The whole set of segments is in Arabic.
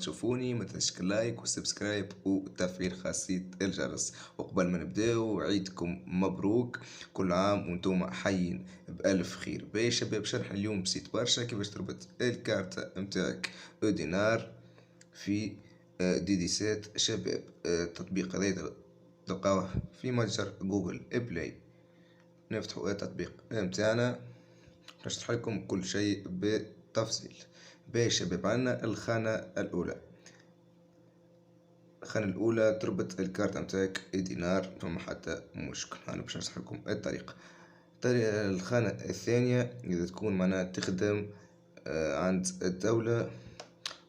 تشوفوني ما تنساش لايك وسبسكرايب وتفعيل خاصية الجرس. وقبل ما نبداو عيدكم مبروك، كل عام وانتم حيين بألف خير. باهي شباب، شرح اليوم بسيط برشا كيفاش تربط الكارتة متاعك دينار في ديديسات شباب. التطبيق هذا تلقاوه في متجر جوجل بلاي. نفتحوا التطبيق متاعنا، نشرح لكم كل شيء بالتفصيل. باهي شباب، عندنا الخانة الأولى تربط الكارت متاعك دينار، فما حتى مشكل. أنا باش نشرح لكم الطريقة. الخانة الثانية إذا تكون معناها تخدم عند الدولة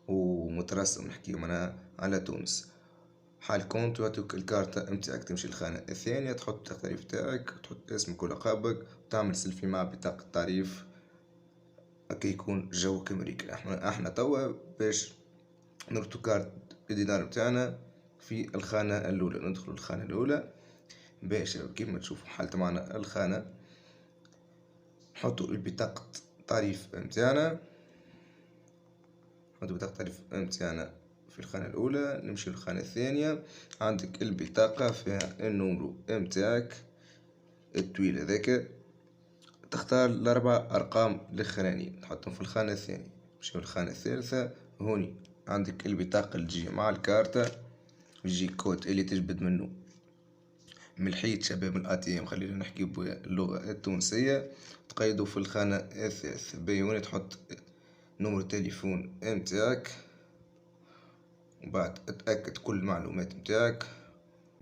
ومترسم، نحكي معناها على تونس، حال كونت يعطيك الكارتة متاعك، تمشي الخانة الثانية تحط التعريف تاعك، تحط اسمك ولقبك، وتعمل سيلفي مع بطاقة التعريف هكا يكون جوك أمريكي. احنا توا باش نربطو كارت الدينار متاعنا في الخانة الأولى. ندخلو الخانة الأولى باش كيما تشوفوا حالت معنا الخانة، نحطو البطاقة تعريف متاعنا، نحطو بطاقة التعريف متاعنا في الخانة الأولى. نمشي للخانة الثانية، عندك البطاقة فيها النمرو متاعك الطويل هذاك، تختار الأربع أرقام الأخرانيين تحطهم في الخانة الثانية. نمشيو للخانة الثالثة، هوني عندك البطاقة اللي تجي مع الكارتة، يجي كود اللي تجبد منه من الحيط شباب من ATM، خلينا نحكي باللغة التونسية، تقيدو في الخانة الثالثة. باهي هوني تحط نمرو التليفون متاعك، وبعد تأكد كل المعلومات متاعك،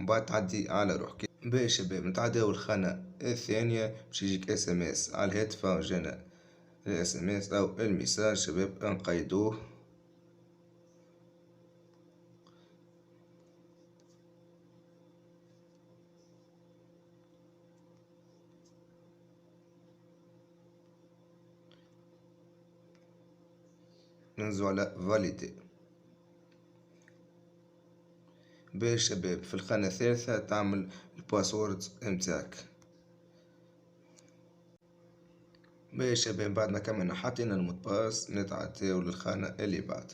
وبعد تعدي على روحك. باهي شباب، نتعداو الخانة الثانية باش يجيك SMS على الهاتف، جانا SMS أو الميساج شباب نقيدوه. ننزو على فاليدي. باهي شباب، في الخانة الثالثة تعمل الباسورد متاعك. باهي شباب، بعد ما كملنا حطينا المود باس، نتعداو للخانة اللي بعد.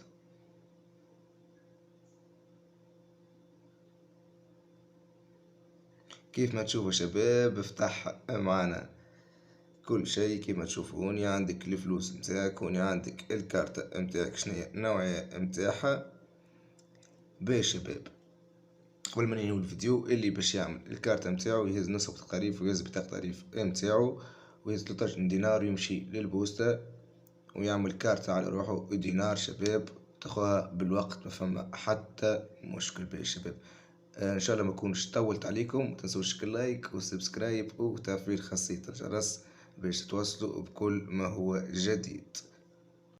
كيف ما تشوفوا شباب افتح معنا كل شيء كيما تشوفوا. هوني عندك الفلوس متاعك، هوني عندك الكارتة متاعك شنيا النوعية متاعها. باهي شباب، قبل ما ننهيو الفيديو، اللي باش يعمل الكارتة متاعو يهز نسخة التعريف ويهز بطاقة التعريف متاعو ويهز 13 دينار، ويمشي للبوسطة ويعمل كارتة على روحه دينار شباب، تاخوها بالوقت ما فما حتى مشكل. باهي شباب، ان شاء الله ما كونش طولت عليكم. متنسوش اللايك والسبسكرايب وتفعيل خاصية الجرس باش تتوصلوا بكل ما هو جديد.